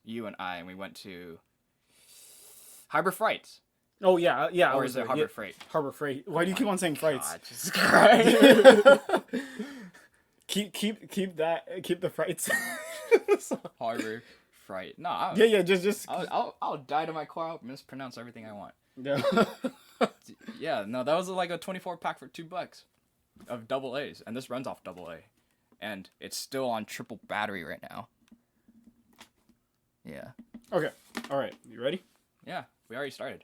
you and I, and we went to Harbor Freight. Oh yeah, yeah. Or is it Harbor Freight? Harbor Freight. Why do you keep on saying Frights? God, Jesus Christ. keep the Frights. Harbor Freight. No. Yeah. Just. I'll die to my core. I'll mispronounce everything I want. Yeah. Yeah. No, that was like a 24 pack for $2 of double A's, and this runs off double A, and it's still on triple battery right now. Yeah. Okay. All right. You ready? Yeah. We already started.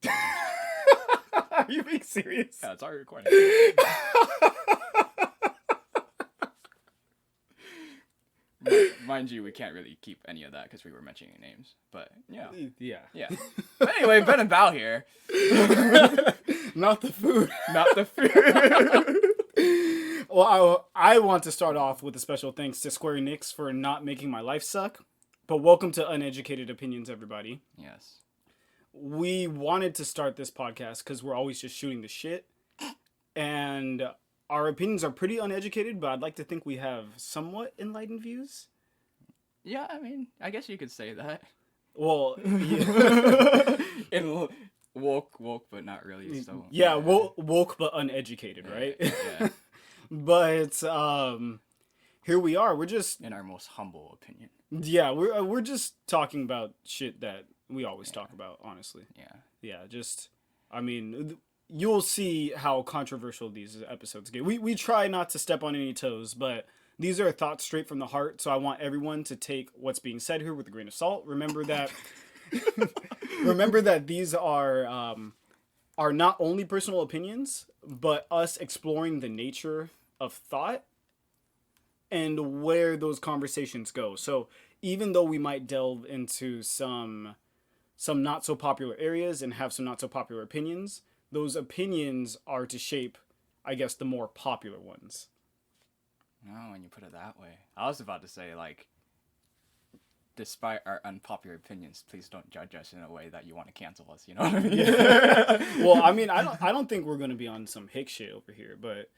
Are you being serious? Yeah, it's already recording. Mind you, we can't really keep any of that because we were mentioning names. But, yeah. Yeah. Anyway, Ben and Bao here. Not the food. Not the food. Well, I want to start off with a special thanks to Square Enix for not making my life suck. But welcome to Uneducated Opinions, everybody. Yes. We wanted to start this podcast because we're always just shooting the shit. And our opinions are pretty uneducated, but I'd like to think we have somewhat enlightened views. Yeah, I mean, I guess you could say that. Well, yeah. In woke, but not really. So yeah, woke but uneducated, right? Yeah. But here we are. We're just in our most humble opinion. Yeah, we're just talking about shit that we always talk about, honestly. Yeah, just I mean, you'll see how controversial these episodes get. We try not to step on any toes, but these are thoughts straight from the heart, so I want everyone to take what's being said here with a grain of salt. Remember that these are not only personal opinions, but us exploring the nature of thought and where those conversations go. So even though we might delve into some not so popular areas and have some not so popular opinions, those opinions are to shape, I guess, the more popular ones. Oh, when you put it that way. I was about to say, like, despite our unpopular opinions, please don't judge us in a way that you want to cancel us, you know what I mean? Well, I mean, I don't think we're going to be on some hick shit over here, but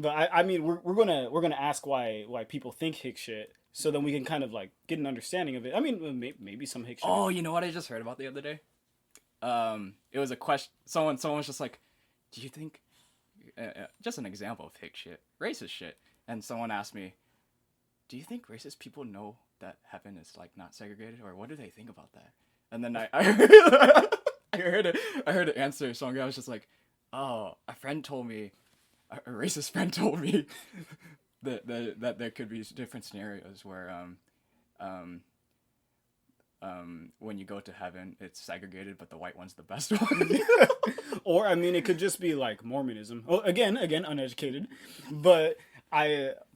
I mean, we're gonna ask why people think hick shit, so then we can kind of like get an understanding of it. I mean, maybe some hick shit. Oh, you know what I just heard about the other day? It was a question. Someone was just like, "Do you think?" Just an example of hick shit, racist shit, and someone asked me, "Do you think racist people know that heaven is like not segregated, or what do they think about that?" And then I heard an answer. Some guy was just like, "Oh, a friend told me." A racist friend told me that there could be different scenarios where when you go to heaven it's segregated but the white one's the best one. Or I mean it could just be like Mormonism. Oh, again uneducated, but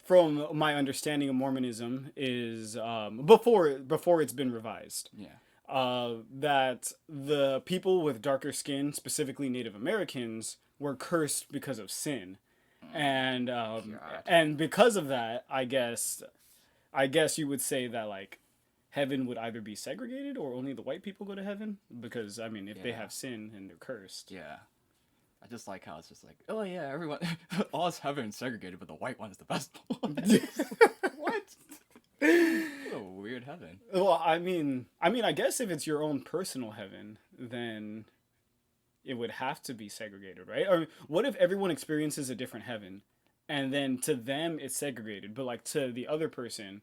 from my understanding of Mormonism is before it's been revised. Yeah. That the people with darker skin, specifically Native Americans, were cursed because of sin, and because of that, I guess you would say that like heaven would either be segregated or only the white people go to heaven, because I mean if they have sin and they're cursed. Yeah. I just like how it's just like, oh yeah, everyone, all is heaven segregated, but the white one's the best one. What? What a weird heaven. Well, I mean, I guess if it's your own personal heaven, then it would have to be segregated, right? Or what if everyone experiences a different heaven, and then to them it's segregated, but like to the other person,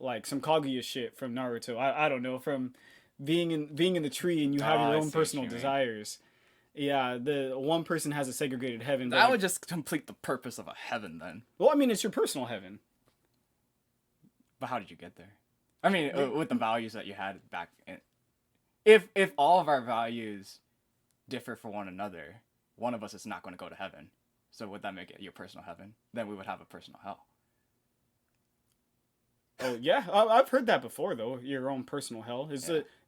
like some Kaguya shit from Naruto, I don't know, from being in the tree and you have your own personal desires. Yeah, the one person has a segregated heaven. That would just complete the purpose of a heaven then. Well, I mean, it's your personal heaven. But how did you get there? I mean, with the values that you had back in... If all of our values differ from one another, one of us is not going to go to heaven. So would that make it your personal heaven? Then we would have a personal hell. Oh, yeah. I've heard that before, though. Your own personal hell.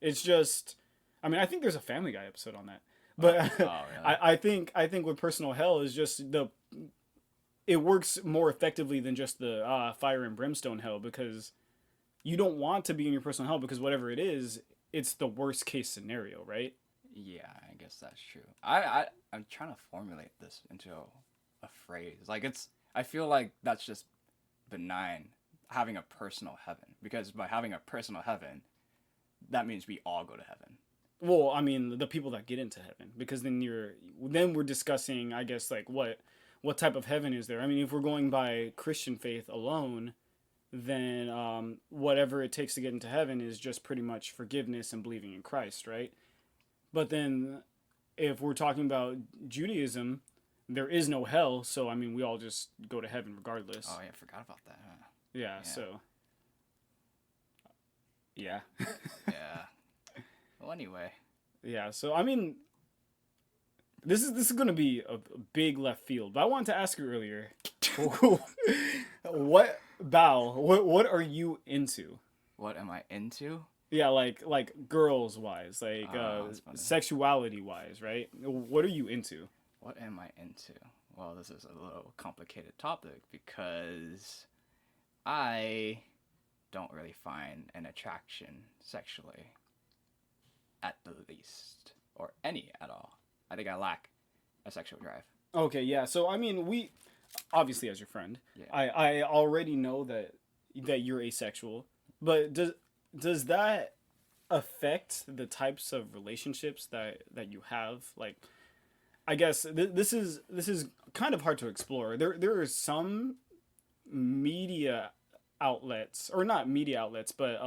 It's just... I mean, I think there's a Family Guy episode on that. But really? I think with personal hell is just it works more effectively than just the fire and brimstone hell, because you don't want to be in your personal hell, because whatever it is, it's the worst case scenario, right? Yeah, I guess that's true. I'm trying to formulate this into a phrase. Like I feel like that's just benign, having a personal heaven, because by having a personal heaven, that means we all go to heaven. Well, I mean, the people that get into heaven, because then we're discussing, I guess, like what type of heaven is there? I mean, if we're going by Christian faith alone, then whatever it takes to get into heaven is just pretty much forgiveness and believing in Christ, right? But then, if we're talking about Judaism, there is no hell, so I mean, we all just go to heaven regardless. Oh yeah, I forgot about that. Huh? Yeah. So. Yeah. Yeah. Well, anyway. Yeah. So I mean, this is going to be a big left field, but I wanted to ask you earlier, what what are you into? What am I into? Yeah, like girls wise, like that's funny. sexuality wise, right? What are you into? What am I into? Well, this is a little complicated topic because I don't really find an attraction sexually, at the least, or any at all. I think I lack a sexual drive. Okay, yeah. So I mean, we obviously, as your friend, Yeah. I already know that you're asexual, but does that affect the types of relationships that you have? Like, I guess this is kind of hard to explore. There are some media outlets, or not media outlets, but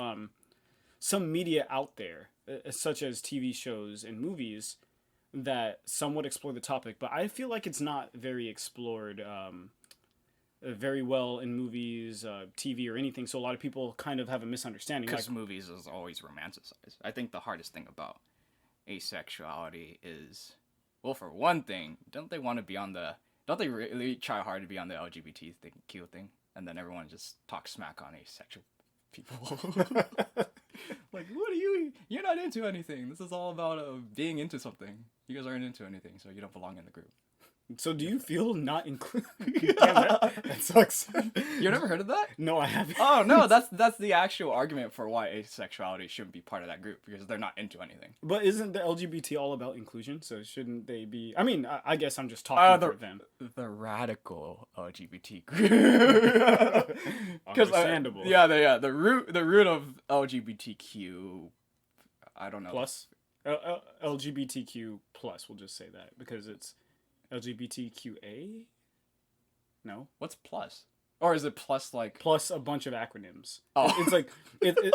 some media out there, such as TV shows and movies, that somewhat explore the topic. But I feel like it's not very explored very well in movies, TV, or anything. So a lot of people kind of have a misunderstanding. Because movies is always romanticized. I think the hardest thing about asexuality is, well, for one thing, don't they really try hard to be on the LGBTQ thing? And then everyone just talks smack on asexual people. Like, what are you're not into anything. This is all about being into something. You guys aren't into anything, so you don't belong in the group. So do you feel not included? That sucks. You never heard of that? No, I haven't. Oh no, that's the actual argument for why asexuality shouldn't be part of that group, because they're not into anything. But isn't the LGBT all about inclusion? So shouldn't they be? I mean, I guess I'm just talking for them. The radical LGBT group. Understandable. The root of LGBTQ. I don't know. Plus, LGBTQ plus. We'll just say that because it's LGBTQA. No. What's plus? Or is it plus like plus a bunch of acronyms? Oh. It's like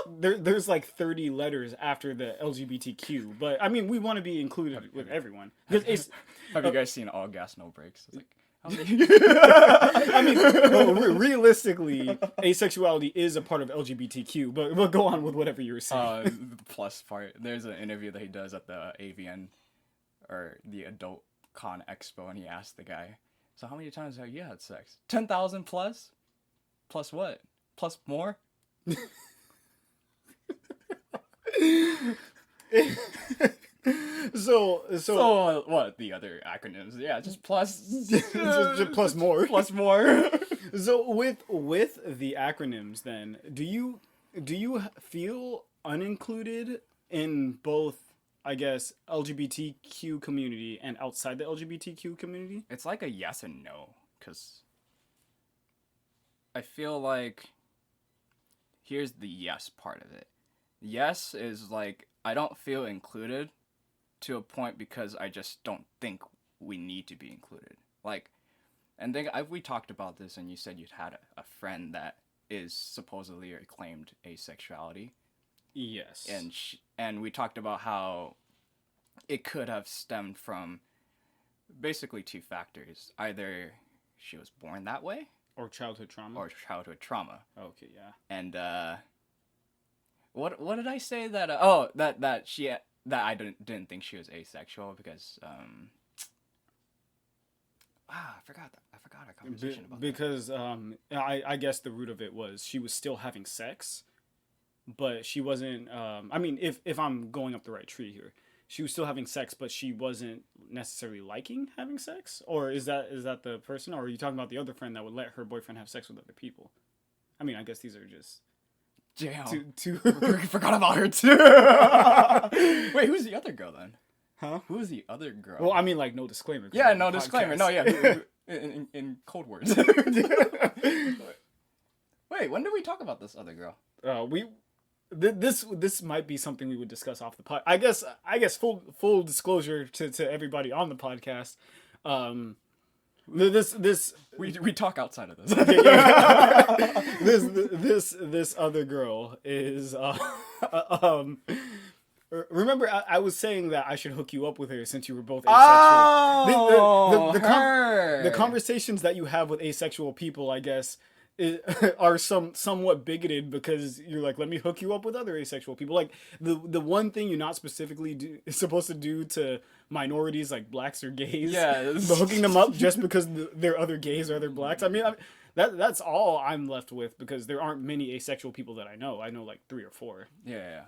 there's like 30 letters after the LGBTQ, but I mean we want to be included with everyone. Have you guys seen All Gas No Breaks? It's like, I mean, realistically, asexuality is a part of LGBTQ, but we'll go on with whatever you were saying. The plus part. There's an interview that he does at the AVN or the Adult Con Expo, and he asked the guy, "So how many times have you had sex? 10,000 plus? Plus what? Plus more?" So what? The other acronyms? Yeah, just plus. just plus more. Plus more. So with the acronyms, then do you feel unincluded in both, I guess, LGBTQ community and outside the LGBTQ community? It's like a yes and no, because I feel like here's the yes part of it. Yes is like, I don't feel included to a point because I just don't think we need to be included. Like, and then we talked about this, and you said you'd had a friend that is supposedly claimed asexuality. Yes. And we talked about how it could have stemmed from basically two factors. Either she was born that way, or childhood trauma. Okay, yeah. And what did I say that that I didn't think she was asexual because I forgot our conversation about because I guess the root of it was she was still having sex, but she wasn't I mean, if I'm going up the right tree here, she was still having sex, but she wasn't necessarily liking having sex? Or is that the person? Or are you talking about the other friend that would let her boyfriend have sex with other people? I mean, I guess these are just... Damn. Forgot about her too. Wait, who's the other girl then? Huh? Who is the other girl? Well, I mean, like, no disclaimer. Yeah, no disclaimer. No, yeah. In code words. Wait, when did we talk about this other girl? this might be something we would discuss off the pod. I guess full disclosure to everybody on the podcast. This We talk outside of this. this other girl is um remember I was saying that I should hook you up with her since you were both asexual. The conversations that you have with asexual people, I guess, are somewhat bigoted because you're like, let me hook you up with other asexual people. Like the one thing you're not specifically supposed to do to minorities like blacks or gays, but hooking them up just because they're other gays or other blacks. I mean, that's all I'm left with because there aren't many asexual people that I know. I know like 3 or 4. Yeah.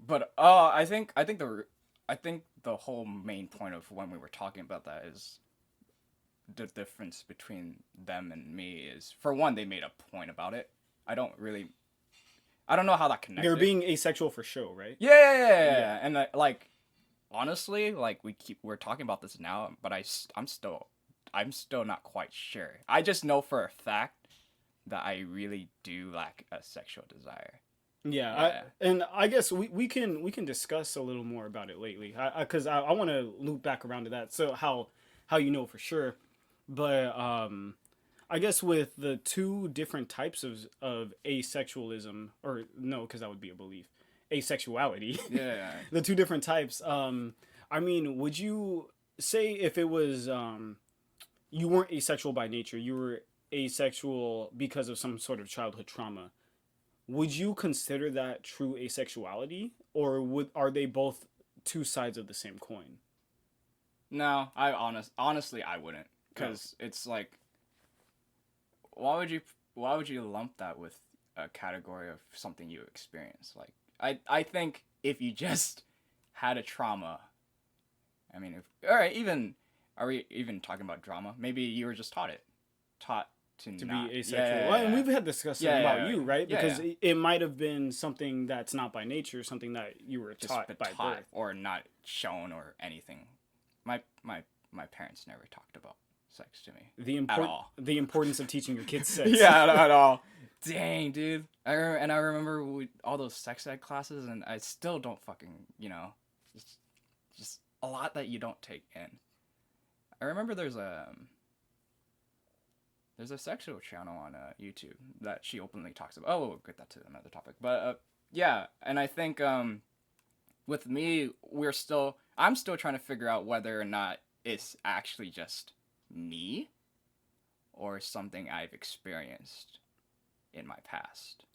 But I think the whole main point of when we were talking about that is the difference between them and me is, for one, they made a point about it. I don't know how that connected. They're being asexual for show, right? Yeah. And like, honestly, like we're talking about this now, but I'm still not quite sure. I just know for a fact that I really do lack a sexual desire. Yeah. And I guess we can discuss a little more about it lately, because I want to loop back around to that. So how you know for sure, but I guess with the 2 different types of asexualism, or no, because that would be a belief, asexuality. Yeah. The 2 different types. I mean, would you say if it was you weren't asexual by nature, you were asexual because of some sort of childhood trauma? Would you consider that true asexuality, or are they both 2 sides of the same coin? No, honestly I wouldn't, because it's like, why would you lump that with a category of something you experience? Like, I think if you just had a trauma, I mean, are we even talking about drama? Maybe you were just taught to be asexual. Yeah. Well, and we've had discussion about you, right? Yeah, because it might have been something that's not by nature, something that you were taught by birth, or not shown or anything. My parents never talked about sex to me at all. The importance of teaching your kids sex. Yeah, at all. Dang, dude. I remember all those sex ed classes, and I still don't fucking, just a lot that you don't take in. I remember there's a sexual channel on YouTube that she openly talks about. Oh, we'll get that to another topic. But yeah, and I think with me, I'm still trying to figure out whether or not it's actually just me or something I've experienced in my past.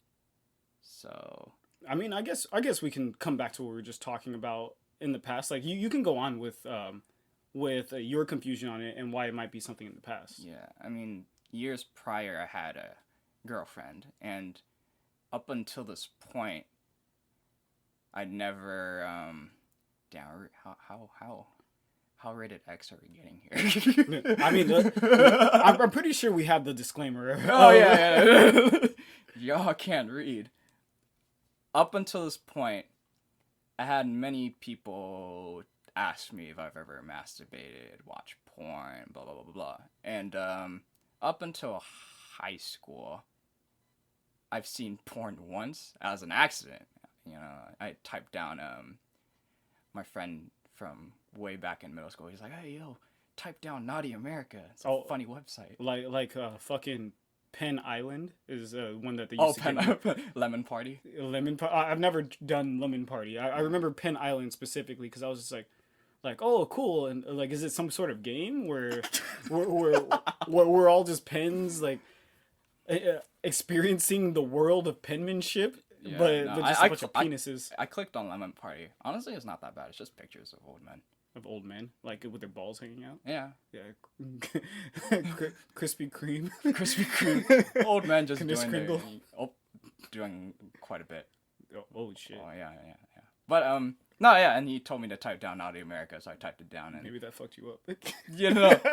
So, I mean, I guess we can come back to what we were just talking about in the past. Like you can go on with your confusion on it and why it might be something in the past. Yeah, I mean, years prior, I had a girlfriend, and up until this point, I'd never how rated X are we getting here? I mean, I'm pretty sure we have the disclaimer. Oh yeah. Y'all can't read. Up until this point, I had many people ask me if I've ever masturbated, watched porn, blah blah blah blah blah, and up until high school, I've seen porn once as an accident. I typed down my friend from way back in middle school. He's like, "Hey, yo, type down Naughty America. It's a funny website." Like fucking Penn Island is one that they used to get. Lemon Party. I've never done Lemon Party. I remember Penn Island specifically because I was just like, oh, cool, and like, is it some sort of game where we're all just pens, like experiencing the world of penmanship, Yeah, but just a bunch of penises. I clicked on Lemon Party. Honestly, it's not that bad. It's just pictures of old men. Of old men, like with their balls hanging out. Yeah. Krispy Kreme. Krispy Kreme. Old men just doing quite a bit. Oh shit. Oh yeah. But no, yeah, and he told me to type down Naughty America, so I typed it down, and maybe that fucked you up.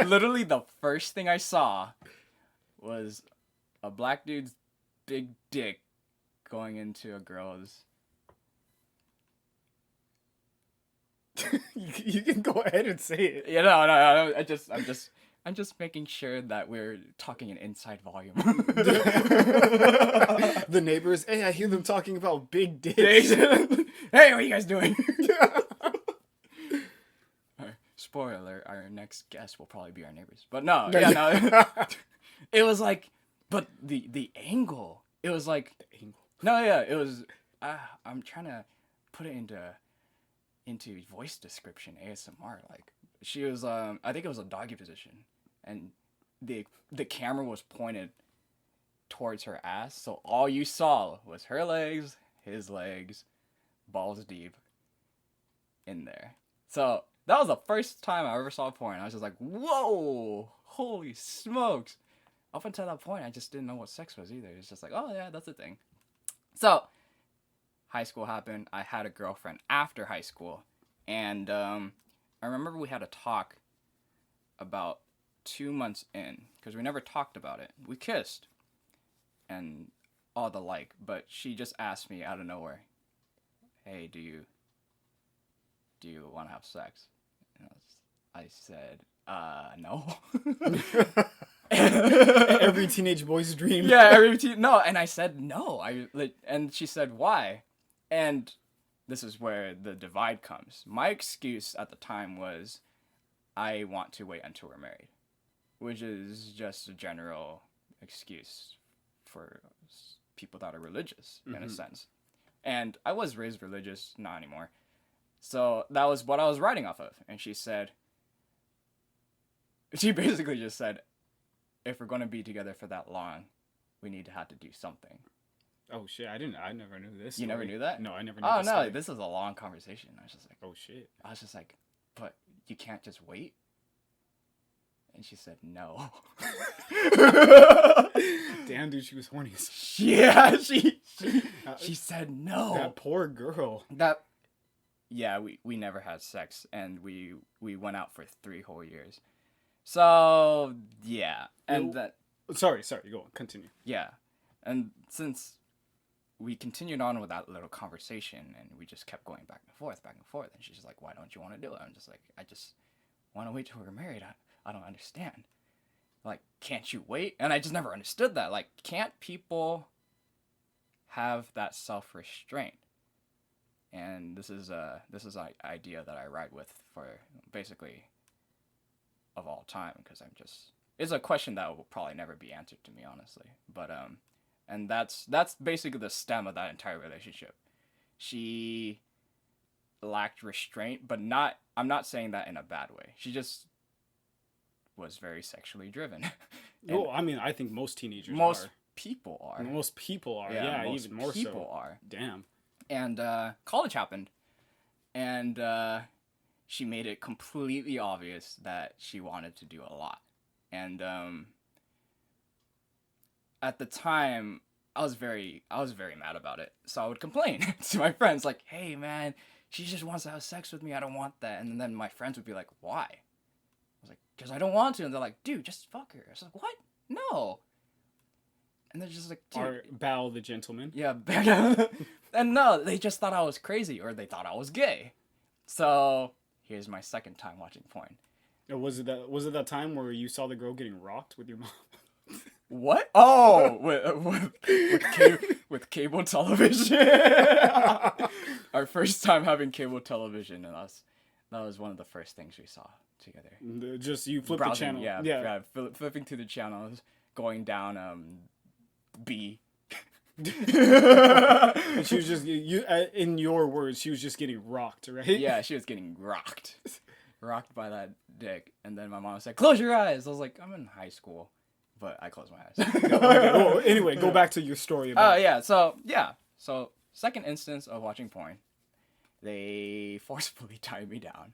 Literally the first thing I saw was a black dude's big dick going into a girl's. You can go ahead and say it. Yeah, no. I'm just I'm just making sure that we're talking in inside volume. The neighbors, hey, I hear them talking about big dicks. Hey, what are you guys doing? Spoiler alert, our next guest will probably be our neighbors. But no, yeah, no. It was like, but the angle, it was like, no, yeah, it was, I'm trying to put it into voice description, ASMR. Like, she was, I think it was a doggy position, and the camera was pointed towards her ass, so all you saw was her legs, his legs, balls deep in there. So that was the first time I ever saw porn. I was just like, whoa, holy smokes. Up until that point, I just didn't know what sex was either. It's just like, oh yeah, that's a thing. So high school happened. I had a girlfriend after high school, and I remember we had a talk about 2 months in, because we never talked about it. We kissed and all the like, but she just asked me out of nowhere, hey, do you want to have sex? And I said, no. Every teenage boy's dream. Yeah, no, and I said no. And she said, why? And this is where the divide comes. My excuse at the time was, I want to wait until we're married, which is just a general excuse for people that are religious, in a sense. And I was raised religious, not anymore. So that was what I was writing off of. And she basically just said, if we're going to be together for that long, we need to have to do something. Oh shit, I never knew this. You never knew that? No, I never knew Oh, this. no, Story. this is a long conversation. I was just like, oh shit. I was just like, but you can't just wait? And she said, no. Damn, dude, she was horny. Yeah, she said no. That poor girl. Yeah, we never had sex, and we went out for 3 whole years. So, yeah. And that... Sorry, go on, continue. Yeah. And since we continued on with that little conversation, and we just kept going back and forth, and she's just like, why don't you want to do it? I'm just like, I just want to wait till we're married. I don't understand. Like, can't you wait? And I just never understood that. Like, can't people have that self-restraint? And this is an idea that I ride with for basically of all time, because it's a question that will probably never be answered to me, honestly. But and that's basically the stem of that entire relationship. She lacked restraint, but I'm not saying that in a bad way. She just was very sexually driven. Well, I mean, I think most teenagers people are. Most people are. Yeah, even more so. People are. Damn. And college happened, and she made it completely obvious that she wanted to do a lot. And at the time, I was very mad about it. So I would complain to my friends, like, hey, man, she just wants to have sex with me. I don't want that. And then my friends would be like, why? I was like, because I don't want to. And they're like, dude, just fuck her. I was like, what? No. And they're just like, dude. Or Bao the gentleman. Yeah. And no, they just thought I was crazy, or they thought I was gay. So here's my second time watching porn. Was it that time where you saw the girl getting rocked with your mom? What? Oh, with cable television. Our first time having cable television, and that was one of the first things we saw together. Just you flip Browsing, the channel. Yeah. Flipping through the channels, going down B. And she was just in your words, she was just getting rocked, right? Yeah, she was getting rocked by that dick. And then my mom said, close your eyes. I was like, I'm in high school, but I closed my eyes. Okay, well, anyway, go back to your story about so second instance of watching porn, they forcefully tied me down.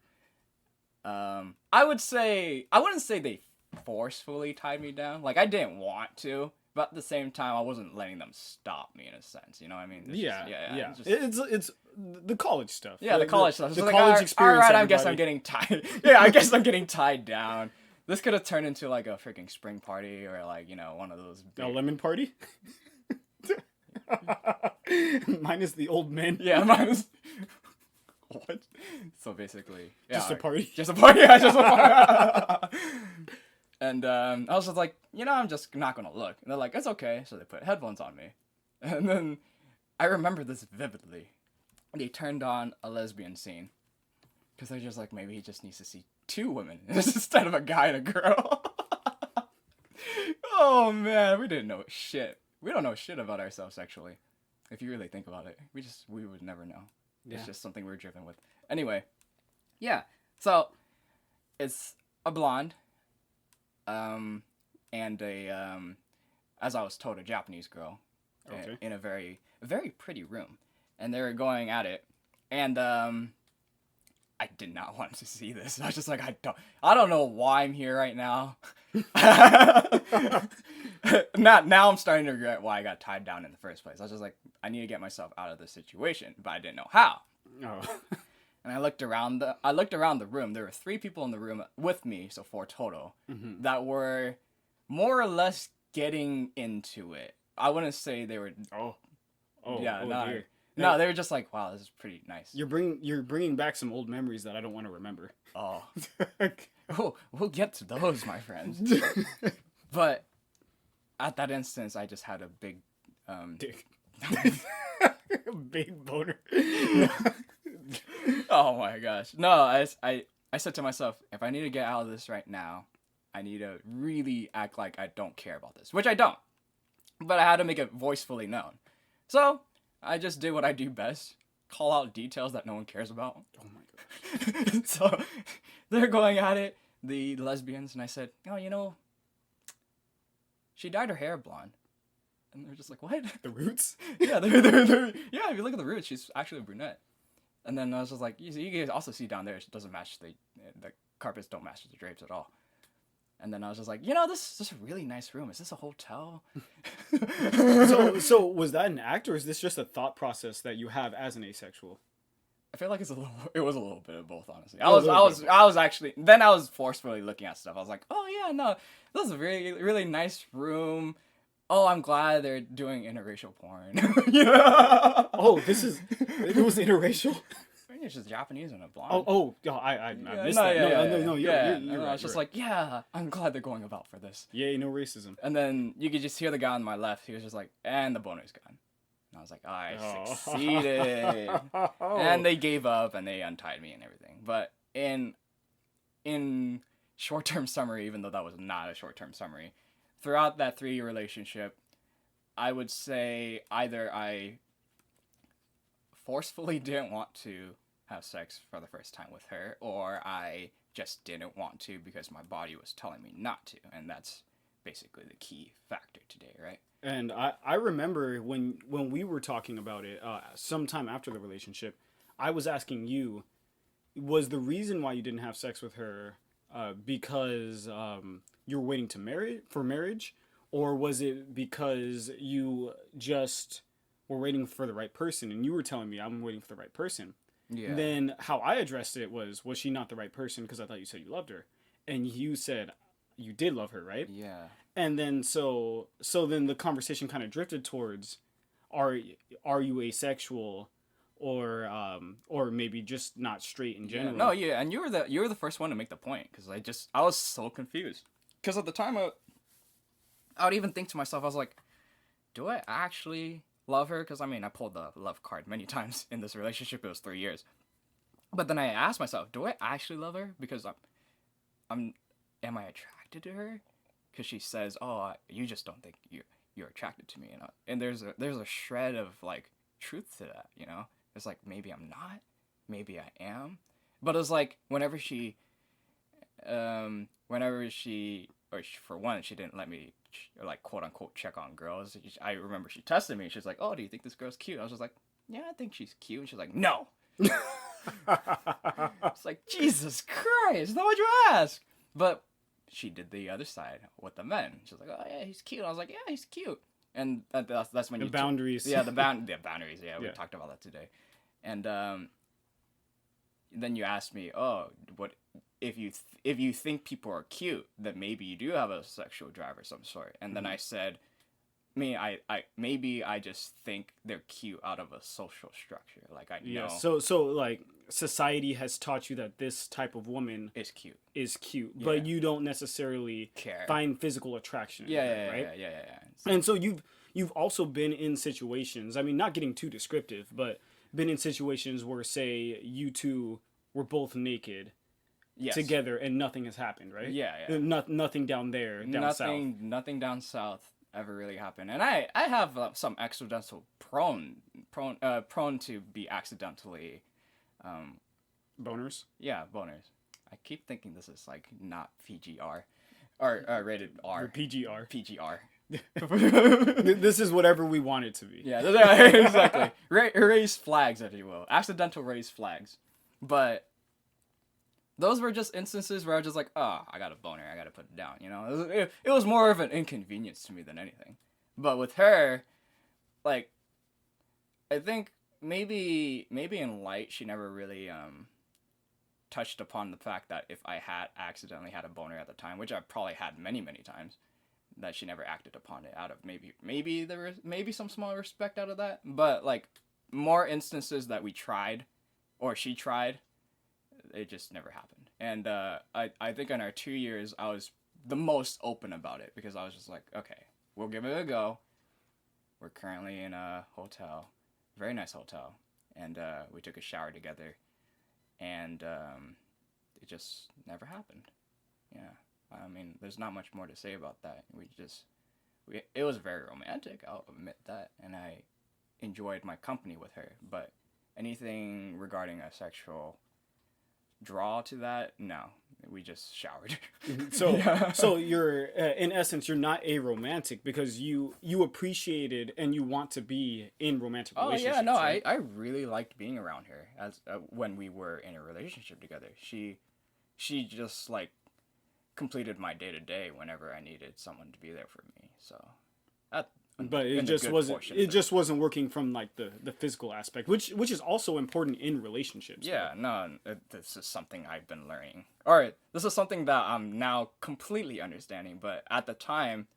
I wouldn't say they forcefully tied me down. Like, I didn't want to, but at the same time, I wasn't letting them stop me, in a sense. You know what I mean? It's the college stuff. Yeah, the college stuff. The Like, college experience. All right, I guess I'm getting tied. Yeah, I guess I'm getting tied down. This could have turned into like a freaking spring party, or like, you know, one of those a lemon party. Minus the old men. Yeah, minus. What? So basically, yeah, just a party. Just a party. Yeah, just a party. And I was just like, I'm just not gonna look. And they're like, it's okay. So they put headphones on me. And then I remember this vividly. They turned on a lesbian scene. Because they're just like, maybe he just needs to see 2 women instead of a guy and a girl. Oh man, we didn't know shit. We don't know shit about ourselves sexually. If you really think about it. We would never know. Yeah. It's just something we're driven with. Anyway. Yeah. So, it's a blonde. And a, as I was told, a Japanese girl. Okay. In a very, very pretty room. And they were going at it. And, I did not want to see this. I was just like, I don't know why I'm here right now. Now I'm starting to regret why I got tied down in the first place. I was just like, I need to get myself out of this situation, but I didn't know how. Oh. And I looked around the room. There were 3 people in the room with me, so 4 total, that were more or less getting into it. I wouldn't say they were. Dear. No, they were just like, wow, this is pretty nice. You're bringing back some old memories that I don't want to remember. Oh. We'll get to those, my friends. But at that instance, I just had a big dick. Big boner. Oh my gosh. No, I said to myself, if I need to get out of this right now, I need to really act like I don't care about this, which I don't. But I had to make it voicefully known. So, I just did what I do best. Call out details that no one cares about. Oh my gosh. So, they're going at it, the lesbians, and I said, oh, she dyed her hair blonde. And they're just like, what? The roots? Yeah, yeah, if you look at the roots, she's actually a brunette. And then I was just like, you can also see down there, it doesn't match, the carpets don't match the drapes at all. And then I was just like, this is a really nice room. Is this a hotel? So was that an act, or is this just a thought process that you have as an asexual? I feel like it was a little bit of both, honestly. I was actually, then I was forcefully looking at stuff. I was like, oh yeah, no, this is a really, really nice room. Oh, I'm glad they're doing interracial porn. Oh, it was interracial? It's just Japanese and a blonde. I missed that. I was just like, yeah, I'm glad they're going about for this. Yay, no racism. And then you could just hear the guy on my left. He was just like, and the boner's gone. And I was like, I succeeded. And they gave up and they untied me and everything. But in short-term summary, even though that was not a short-term summary, throughout that 3-year relationship, I would say either I forcefully didn't want to have sex for the first time with her, or I just didn't want to because my body was telling me not to, and that's basically the key factor today, right? And I remember when we were talking about it sometime after the relationship, I was asking you, was the reason why you didn't have sex with her because you were waiting for marriage, or was it because you just were waiting for the right person? And you were telling me, I'm waiting for the right person. Yeah. Then how I addressed it was she not the right person? Because I thought you said you loved her, and you said you did love her, right? Yeah. And then so then the conversation kind of drifted towards, are you asexual, or maybe just not straight in general? No, yeah, and you were the first one to make the point, because I was so confused, because at the time I would even think to myself, I was like, do I actually love her? Because I pulled the love card many times in this relationship. It was 3 years, but then I asked myself, do I actually love her? Because am I attracted to her? Because she says, oh, you just don't think you're attracted to me, and there's a shred of like truth to that, It's like, maybe I'm not, maybe I am, but it's like whenever she for one, she didn't let me like quote unquote check on girls. I remember she tested me. She's like, oh, do you think this girl's cute? I was just like, yeah, I think she's cute. And she's like, no. It's like, Jesus Christ, now why'd you ask? But she did the other side with the men. She's like, oh yeah, he's cute. I was like, yeah, he's cute. And that's when the boundaries. The boundaries. Yeah, we talked about that today. And then you asked me, oh, what if you think people are cute, then maybe you do have a sexual drive or some sort. And then I said, maybe I just think they're cute out of a social structure. Like I know. So like society has taught you that this type of woman It's cute. is cute, Yeah. but you don't necessarily Care. find physical attraction. Yeah, in her, yeah, right? yeah. And so you've also been in situations. I mean, not getting too descriptive, but been in situations where, say, you two were both naked Yes. together and nothing has happened, right? Yeah, yeah. Nothing down there, down south. Nothing down south ever really happened. And I have some accidental prone to be accidentally, Boners. yeah, boners. I keep thinking this is like not PGR or rated R. Or PGR. PGR. This is whatever we want it to be. Yeah, exactly. Raised flags, if you will. Accidental raised flags. But those were just instances where I was just like, oh, I got a boner, I gotta put it down, you know? It was more of an inconvenience to me than anything. But with her, like, I think maybe in light, she never really touched upon the fact that if I had accidentally had a boner at the time, which I probably had many, many times, that she never acted upon it out of maybe there was maybe some small respect out of that. But, like, more instances that we tried, or she tried, it just never happened. And I think in our 2 years, I was the most open about it because I was just like, okay, we'll give it a go. We're currently in a hotel, very nice hotel, and we took a shower together, and it just never happened. Yeah, I mean, there's not much more to say about that. It was very romantic, I'll admit that, and I enjoyed my company with her, but anything regarding a sexual draw to that, no, we just showered. So Yeah. so you're in essence you're not a romantic because you appreciated and you want to be in romantic Oh relationships. yeah, no, right? I really liked being around her as when we were in a relationship together. She just like completed my day to day whenever I needed someone to be there for me. So that, But it in the just good wasn't portion of it just wasn't working from like the physical aspect, which is also important in relationships. Yeah, no, this is something I've been learning. Or this is something that I'm now completely understanding, but at the time,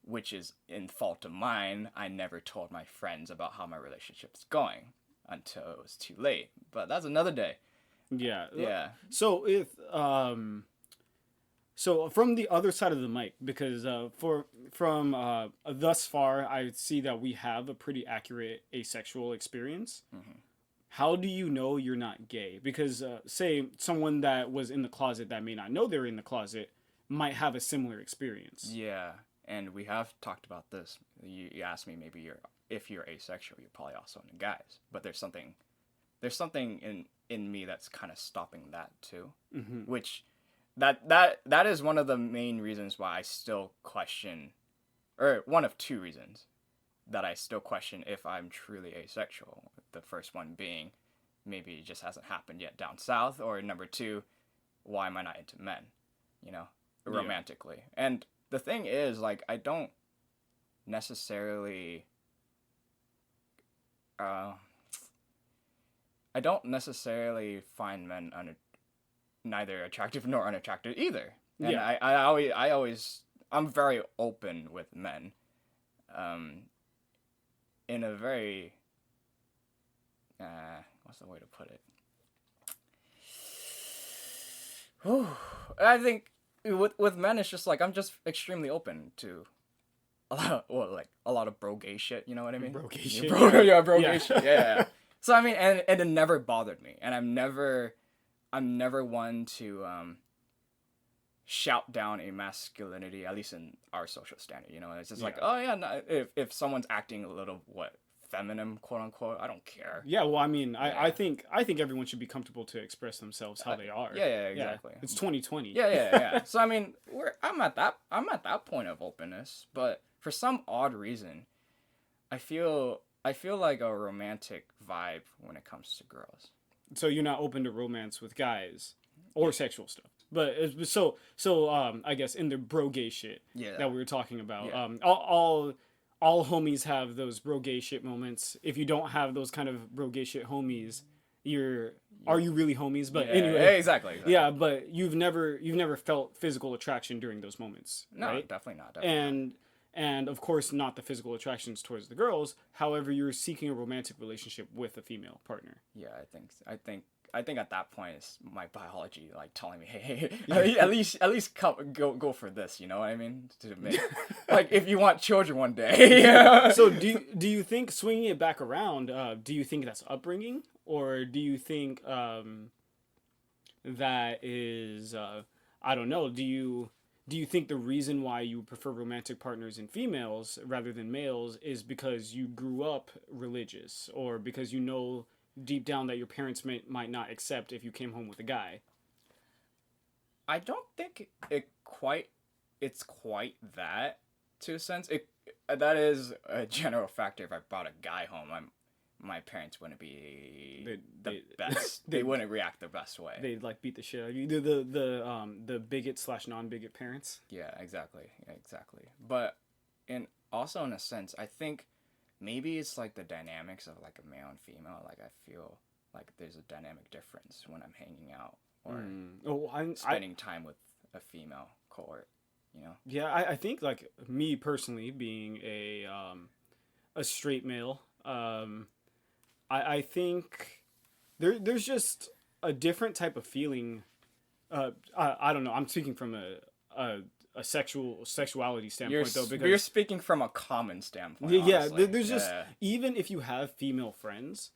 which is in fault of mine, I never told my friends about how my relationship's going until it was too late. But that's another day. Yeah. Yeah. So if so from the other side of the mic, because from thus far, I see that we have a pretty accurate asexual experience. Mm-hmm. How do you know you're not gay? Because say someone that was in the closet that may not know they're in the closet might have a similar experience. Yeah, and we have talked about this. You asked me maybe if you're asexual, you're probably also into guys. But there's something in me that's kind of stopping that too, Mm-hmm. which that is one of the main reasons why I still question, or one of two reasons that I still question if I'm truly asexual. The first one being maybe it just hasn't happened yet down south, or number two, why am I not into men, you know, romantically. And the thing is, like, I don't necessarily find men neither attractive nor unattractive either. And Yeah. I'm very open with men, in a very, what's the way to put it? Whew. I think with men, it's just like, I'm just extremely open to a lot of bro gay shit, you know what I mean? Bro gay Yeah, shit. bro Yeah. gay shit, yeah. So I mean, and it never bothered me, and I'm never one to shout down a masculinity, at least in our social standard, you know. It's just like, oh yeah, no, if someone's acting a little feminine, quote unquote, I don't care. Yeah, well, I mean, I think everyone should be comfortable to express themselves how they are. Yeah, exactly. It's 2020. Yeah. So I mean, I'm at that point of openness, but for some odd reason, I feel like a romantic vibe when it comes to girls. So you're not open to romance with guys or sexual stuff. But so I guess in the bro gay shit that we were talking about, all homies have those bro gay shit moments. If you don't have those kind of bro gay shit homies, are you really homies? But anyway, exactly. Yeah, but you've never felt physical attraction during those moments. No, right? definitely not. and of course not the physical attractions towards the girls. However, you're seeking a romantic relationship with a female partner. Yeah, I think at that point it's my biology like telling me, hey, at least go for this. You know what I mean? To make like if you want children one day. Yeah. So do you think, swinging it back around? Do you think that's upbringing, or do you think that is I don't know? Do you think the reason why you prefer romantic partners in females rather than males is because you grew up religious, or because you know deep down that your parents might not accept if you came home with a guy? I don't think it's quite that, to a sense. That is a general factor. If I brought a guy home, my parents wouldn't be the best. They wouldn't react the best way. They'd like beat the shit out of you. The bigot / non-bigot parents. Yeah, exactly. But also in a sense, I think maybe it's like the dynamics of like a male and female. Like I feel like there's a dynamic difference when I'm hanging out or spending time with a female cohort. You know? Yeah, I think like me personally being a straight male, I think there's just a different type of feeling. I don't know. I'm speaking from a sexuality standpoint, though, because you're speaking from a common standpoint. Yeah, there's just, even if you have female friends,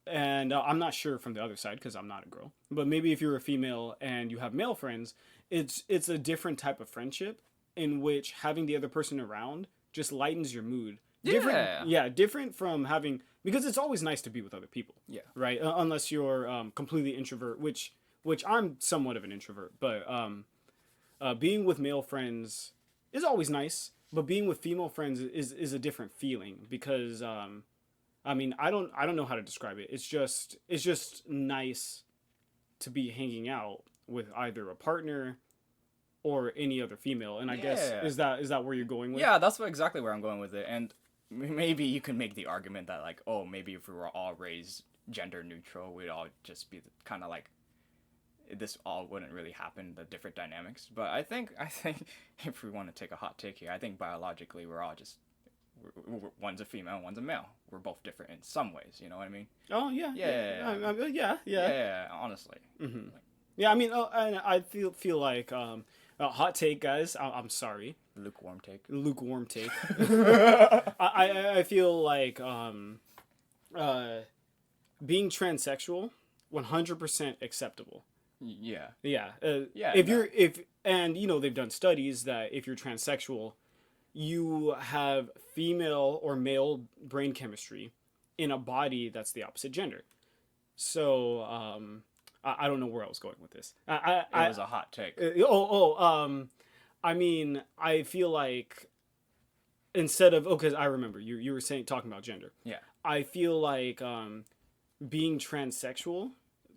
and I'm not sure from the other side because I'm not a girl, but maybe if you're a female and you have male friends, it's a different type of friendship in which having the other person around just lightens your mood. Different from having, because it's always nice to be with other people. Yeah. Right. Unless you're completely introvert, which I'm somewhat of an introvert, but being with male friends is always nice, but being with female friends is a different feeling because I mean, I don't know how to describe it. It's just nice to be hanging out with either a partner or any other female. And I guess is that where you're going with? Yeah, that's exactly where I'm going with it. And maybe you can make the argument that like, oh, maybe if we were all raised gender neutral, we'd all just be kind of like, this all wouldn't really happen, the different dynamics. But I think if we want to take a hot take here, I think biologically we're all just one's a female, one's a male. We're both different in some ways. You know what I mean? Oh yeah. Yeah. Honestly. Mm-hmm. Yeah, I mean, and I feel like hot take, guys. I'm sorry. Lukewarm take. I feel like being transsexual, 100% acceptable. Yeah. If and you know, they've done studies that if you're transsexual, you have female or male brain chemistry in a body that's the opposite gender. So I don't know where I was going with this. It was a hot take. I mean, I feel like instead of, because I remember you were talking about gender. Yeah. I feel like being transsexual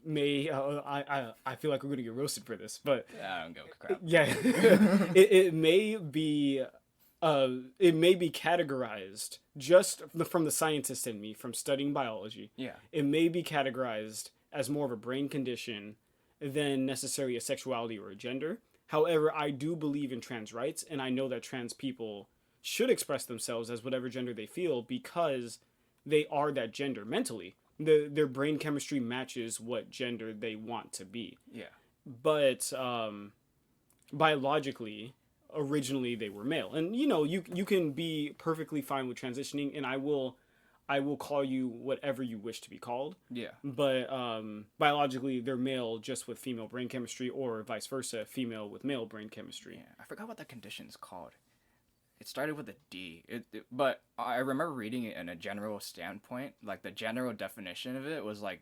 may I feel like we're gonna get roasted for this, but I don't give a crap. Yeah, it may be categorized, just from the scientist in me, from studying biology. Yeah. It may be categorized as more of a brain condition than necessarily a sexuality or a gender. However, I do believe in trans rights, and I know that trans people should express themselves as whatever gender they feel because they are that gender mentally. Their brain chemistry matches what gender they want to be. Yeah. But biologically, originally they were male. And you know, you can be perfectly fine with transitioning, and I will call you whatever you wish to be called. Yeah. But biologically they're male just with female brain chemistry, or vice versa, female with male brain chemistry. Yeah. I forgot what that condition's called. It started with a D. But I remember reading it in a general standpoint. Like the general definition of it was like,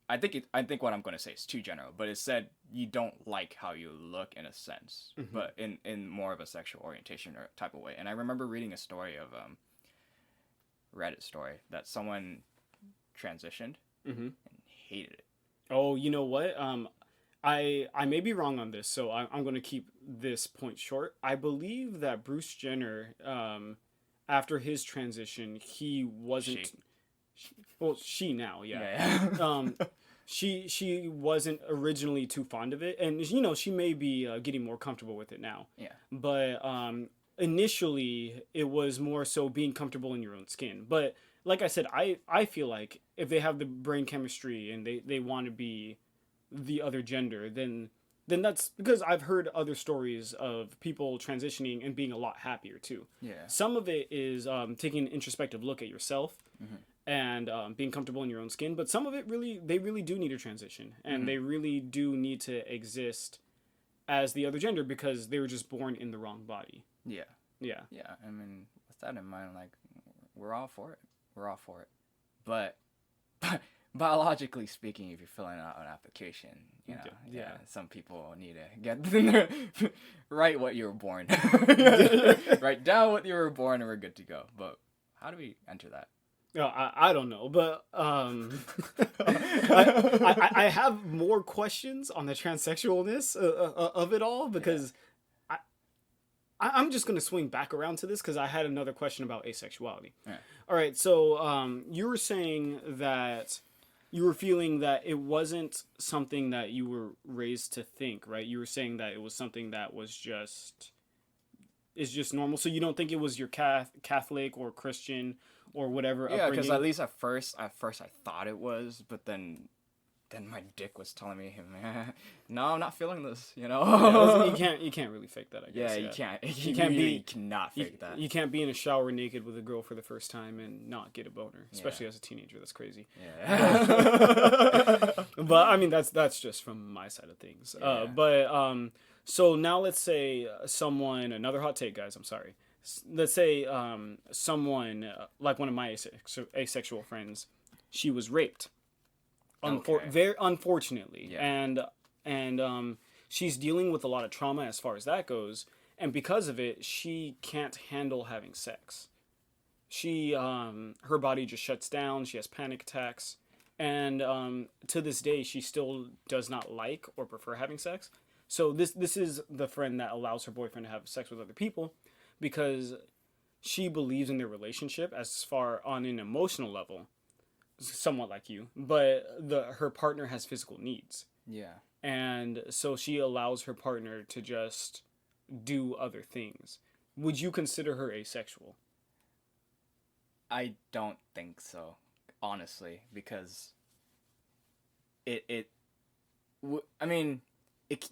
I think what I'm going to say is too general, but it said you don't like how you look in a sense, Mm-hmm. but in more of a sexual orientation or type of way. And I remember reading a story of Reddit story that someone transitioned Mm-hmm. and hated it. Oh, you know what? I may be wrong on this, so I'm going to keep this point short. I believe that Bruce Jenner, after his transition, he wasn't. She now, yeah. She wasn't originally too fond of it, and you know, she may be getting more comfortable with it now. Yeah. But initially it was more so being comfortable in your own skin. But like I said, I feel like if they have the brain chemistry and they want to be the other gender, then that's because I've heard other stories of people transitioning and being a lot happier too. Yeah. Some of it is taking an introspective look at yourself Mm-hmm. and being comfortable in your own skin. But some of it they really do need a transition, and they really do need to exist as the other gender because they were just born in the wrong body. Yeah. Yeah. Yeah. I mean, with that in mind, like, we're all for it. We're all for it. But biologically speaking, if you're filling out an application, you know, Yeah. some people need to get write what you were born. Write down what you were born, and we're good to go. But how do we enter that? No, I don't know, but I have more questions on the transsexualness of it all because I'm just gonna swing back around to this because I had another question about asexuality. Yeah. All right, so you were saying that you were feeling that it wasn't something that you were raised to think, right? You were saying that it was something that was just is just normal. So you don't think it was your Catholic or Christian or whatever Yeah, because upbringing? at least at first I thought it was, but then my dick was telling me, no, I'm not feeling this. You know. You can't really fake that. I guess. Yeah, you can't. You can't really be cannot fake that. You can't be in a shower naked with a girl for the first time and not get a boner, especially as a teenager. That's crazy. Yeah. But I mean, that's just from my side of things. Yeah. So now let's say another hot take, guys. I'm sorry. Let's say someone like one of my asexual friends, she was raped. Okay. Very unfortunately, Yeah. and she's dealing with a lot of trauma as far as that goes, and because of it, she can't handle having sex. She her body just shuts down. She has panic attacks, and to this day, she still does not like or prefer having sex. So this is the friend that allows her boyfriend to have sex with other people, because she believes in their relationship as far on an emotional level, somewhat like you, but her partner has physical needs, Yeah. and so she allows her partner to just do other things. Would you consider her asexual? I don't think so, honestly, because I mean,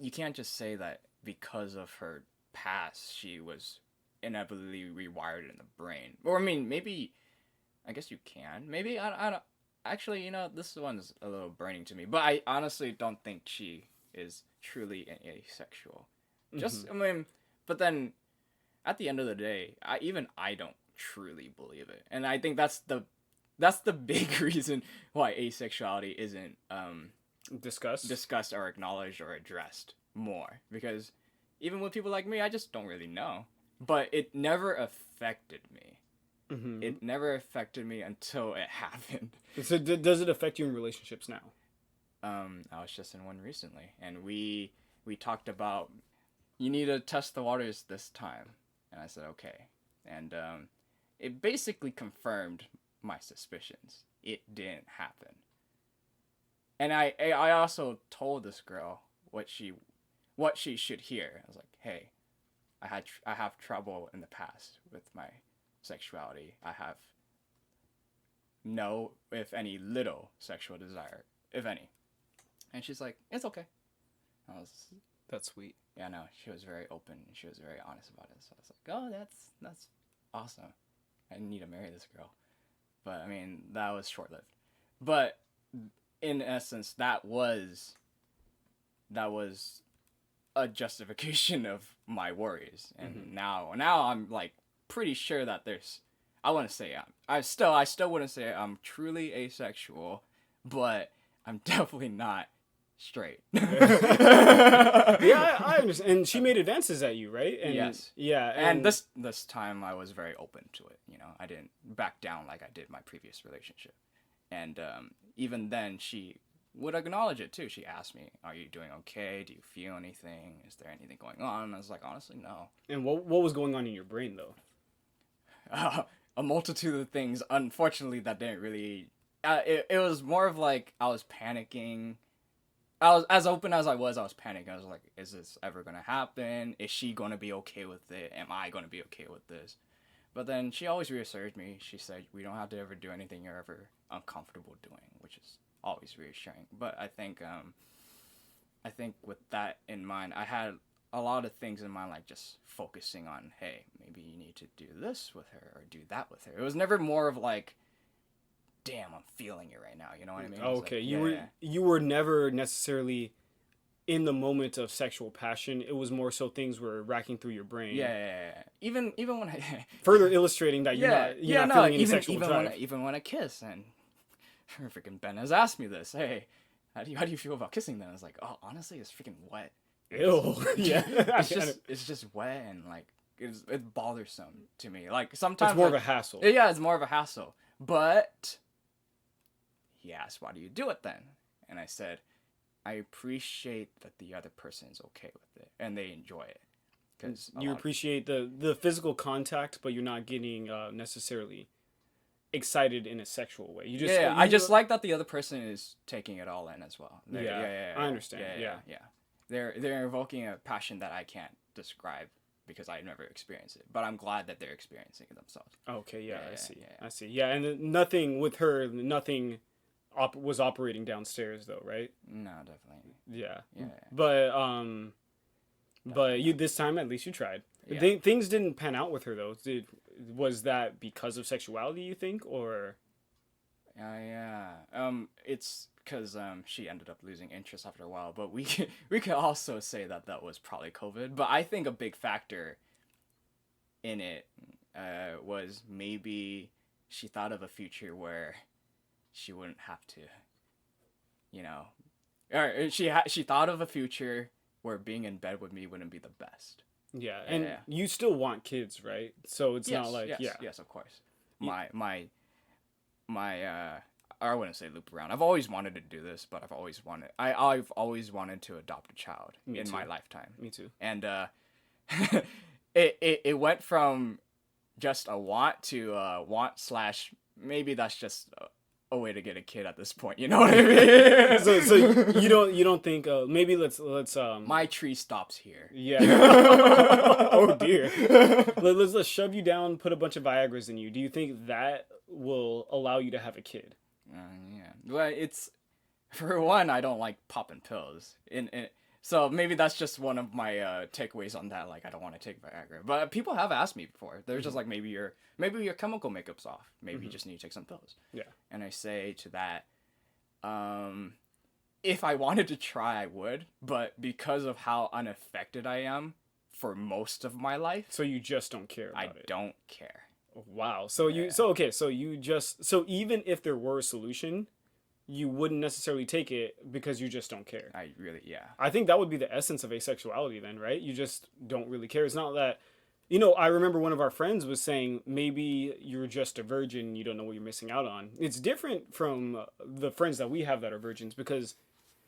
you can't just say that because of her past she was inevitably rewired in the brain. Or I mean, maybe I guess you can. Maybe I don't. Actually, you know, this one's a little burning to me, but I honestly don't think she is truly asexual. Just, I mean, but then at the end of the day, I don't truly believe it, and I think that's the big reason why asexuality isn't discussed or acknowledged or addressed more, because even with people like me, I just don't really know. But it never affected me. It never affected me until it happened. So does it affect you in relationships now? I was just in one recently, and we talked about you need to test the waters this time, and I said okay, and it basically confirmed my suspicions. It didn't happen, and I also told this girl what she should hear. I was like, hey, I have trouble in the past with my sexuality. I have no, if any, little sexual desire, if any. And she's like, it's okay. That's sweet. Yeah, no, she was very open and she was very honest about it. So I was like, oh, that's awesome. I need to marry this girl. But I mean, that was short lived. But in essence, that was a justification of my worries. And now I'm like pretty sure that I wouldn't say I still wouldn't say I'm truly asexual, but I'm definitely not straight. Yeah, I understand. And she made advances at you, right? And, yes. Yeah. And this time I was very open to it. You know, I didn't back down like I did my previous relationship. And even then, she would acknowledge it too. She asked me, "Are you doing okay? Do you feel anything? Is there anything going on?" And I was like, honestly, no. And what was going on in your brain though? A multitude of things. Unfortunately, that didn't really. It was more of like I was panicking, I was as open as I was panicking. I was like, is this ever gonna happen? Is she gonna be okay with it? Am I gonna be okay with this? But then she always reassured me. She said, we don't have to ever do anything you're ever uncomfortable doing, which is always reassuring. But I think with that in mind, I had a lot of things in mind, like just focusing on, hey, maybe you need to do this with her or do that with her. It was never more of like, damn, I'm feeling it right now. You know what I mean? Okay, like, you were never necessarily in the moment of sexual passion. It was more so things were racking through your brain. Yeah. Even when I further illustrating that you're not feeling any sexual drive. Even when I kiss, and freaking Ben has asked me this. Hey, how do you feel about kissing them? I was like, oh, honestly, it's freaking wet. Ew. Yeah. It's just wet and like it's bothersome to me. Like sometimes it's more like, of a hassle. Yeah, it's more of a hassle. But he asked, why do you do it then? And I said, I appreciate that the other person is okay with it and they enjoy it. Because you appreciate the physical contact, but you're not getting necessarily excited in a sexual way. You just I just like that the other person is taking it all in as well. I understand. Yeah. They're invoking a passion that I can't describe because I never experienced it. But I'm glad that they're experiencing it themselves. Okay, I see. Yeah, and nothing with her, was operating downstairs though, right? No, definitely. Yeah. Yeah. But you this time at least you tried. Yeah. Things didn't pan out with her though. Was that because of sexuality, you think, or? Yeah. It's because she ended up losing interest after a while. But we could also say that was probably COVID. But I think a big factor in it was maybe she thought of a future where she wouldn't have to, or she thought of a future where being in bed with me wouldn't be the best. Yeah, and you still want kids, right? So it's not like yes, of course. My I wouldn't say loop around. I've always wanted to do this, but I've always wanted to adopt a child in my lifetime. Me too. And it went from just a want to want / maybe that's just a way to get a kid at this point. You know what I mean? so you don't think maybe let's my tree stops here. Yeah. Oh dear. Let's shove you down, put a bunch of Viagra's in you. Do you think that will allow you to have a kid? Yeah. Well, it's for one, I don't like popping pills. So maybe that's just one of my takeaways on that. Like, I don't want to take Viagra. But people have asked me before. They're just like, maybe your chemical makeup's off. Maybe you just need to take some pills. Yeah. And I say to that, if I wanted to try, I would. But because of how unaffected I am for most of my life, so you just don't care about it. I don't care. Wow. So so even if there were a solution, you wouldn't necessarily take it because you just don't care. I think that would be the essence of asexuality then, right? You just don't really care. It's not that, I remember one of our friends was saying, maybe you're just a virgin, you don't know what you're missing out on. It's different from the friends that we have that are virgins because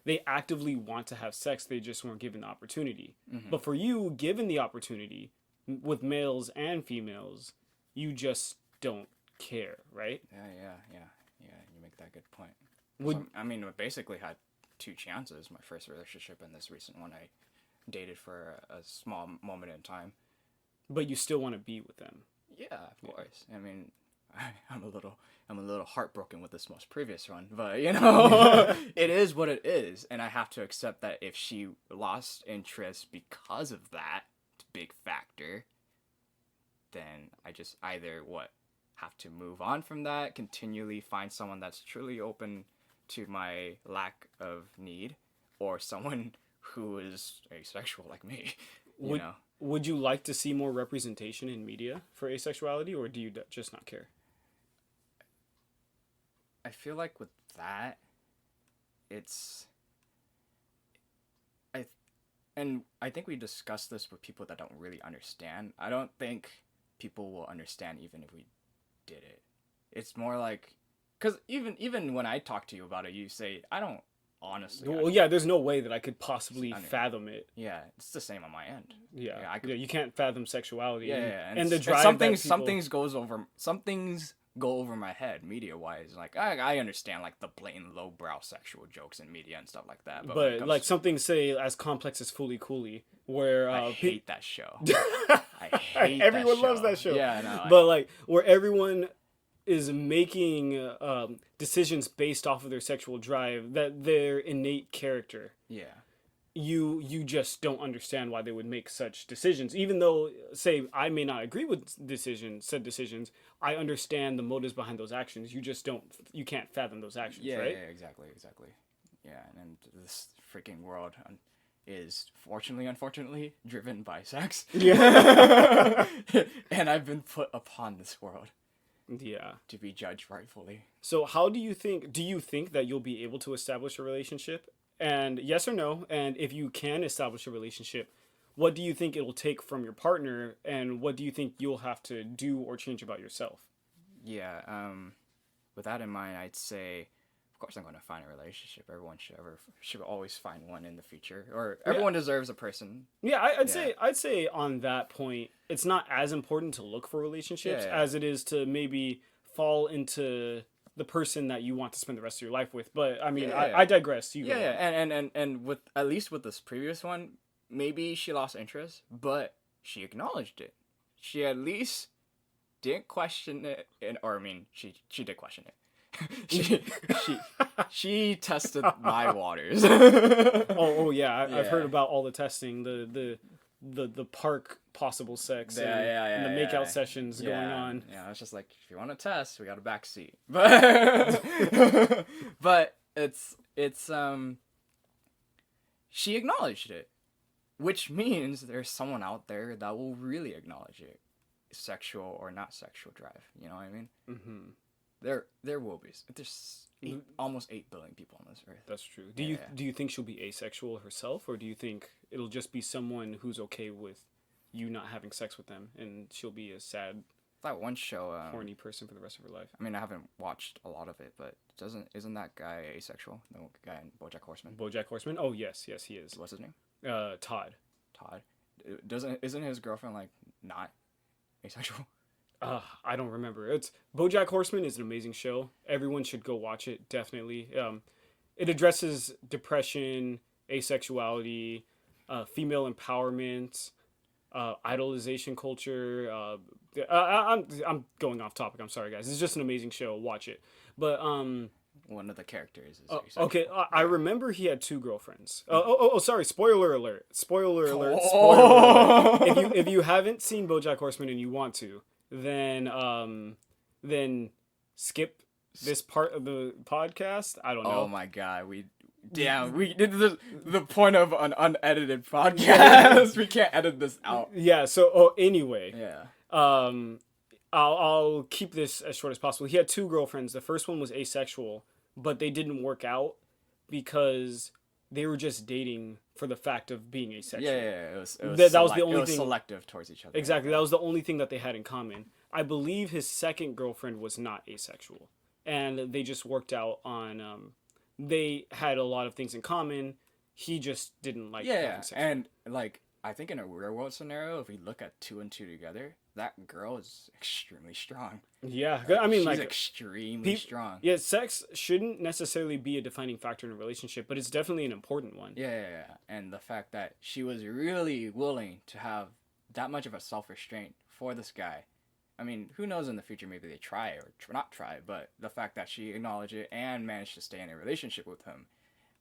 they actively want to have sex, they just weren't given the opportunity. Mm-hmm. But for you, given the opportunity with males and females, you just don't care, right? Yeah, you make that good point. I basically had 2 chances. My first relationship and this recent one I dated for a small moment in time. But you still want to be with them. Yeah, of course. I mean, I'm a little heartbroken with this most previous one, but it is what it is, and I have to accept that if she lost interest because of that big factor, then I just either have to move on from that, continually find someone that's truly open to my lack of need, or someone who is asexual like me. Would you like to see more representation in media for asexuality, or do you just not care? I feel like with that, I think we discussed this with people that don't really understand. I don't think people will understand even if we did it. It's more like, because even when I talk to you about it, you say, I don't honestly. Well, yeah, there's no way that I could possibly fathom it. Yeah, it's the same on my end. Yeah, you can't fathom sexuality. Yeah, and the drive. Some things go over my head media wise. Like I understand like the blatant lowbrow sexual jokes in media and stuff like that. But when it But comes like something say as complex as Fooly Cooley, where I hate that show. I hate everyone that loves that show. Yeah, no. But like where everyone is making decisions based off of their sexual drive, that their innate character. Yeah. You just don't understand why they would make such decisions, even though, say, I may not agree with said decisions. I understand the motives behind those actions. You can't fathom those actions, Yeah, right? yeah, exactly. Yeah, and this freaking world is unfortunately driven by sex. Yeah. And I've been put upon this world Yeah. to be judged rightfully. So do you think that you'll be able to establish a relationship? And yes or no? And if you can establish a relationship, what do you think it'll take from your partner? And what do you think you'll have to do or change about yourself? Yeah, with that in mind, I'd say, of course, I'm going to find a relationship. Everyone should always find one in the future, or everyone deserves a person. Yeah, I'd say on that point, it's not as important to look for relationships as it is to maybe fall into the person that you want to spend the rest of your life with. But I mean, I digress. You go on. And with at least with this previous one, maybe she lost interest, but she acknowledged it. She at least didn't question it, she did question it. she tested my waters. Yeah, I've heard about all the testing, the park possible sex and the makeout sessions going on. Yeah, it's just like, if you want to test, we got a back seat. But but it's she acknowledged it, which means there's someone out there that will really acknowledge it, sexual or not sexual drive. You know what I mean? Mm-hmm. There will be. There's almost 8 billion people on this earth. That's true. Do you think she'll be asexual herself, or do you think it'll just be someone who's okay with you not having sex with them, and she'll be a sad, that one show, horny person for the rest of her life? I mean, I haven't watched a lot of it, but isn't that guy asexual? The guy in BoJack Horseman. BoJack Horseman? Oh yes, he is. What's his name? Todd. Isn't his girlfriend like not asexual? I don't remember. BoJack Horseman is an amazing show. Everyone should go watch it. Definitely. It addresses depression, asexuality, female empowerment, idolization culture. I'm going off topic. I'm sorry, guys. It's just an amazing show. Watch it. But one of the characters is asexual. Okay. I remember he had 2 girlfriends. Sorry. Spoiler alert. Spoiler alert. If you haven't seen BoJack Horseman and you want to, then skip this part of the podcast. I don't know. Oh my god, we did the point of an unedited podcast. We can't edit this out. Yeah. So anyway. Yeah. I'll keep this as short as possible. He had 2 girlfriends. The first one was asexual, but they didn't work out because they were just dating for the fact of being asexual. Yeah. It was that was the only thing. Selective towards each other. Exactly. That was the only thing that they had in common. I believe his second girlfriend was not asexual, and they just worked out on. They had a lot of things in common. He just didn't like. Yeah, and like I think in a real world scenario, if we look at 2 and 2 together, that girl is extremely strong. Yeah, I mean, she's extremely strong. Yeah, sex shouldn't necessarily be a defining factor in a relationship, but it's definitely an important one. Yeah, and the fact that she was really willing to have that much of a self-restraint for this guy. I mean, who knows in the future, maybe they try or not try, but the fact that she acknowledged it and managed to stay in a relationship with him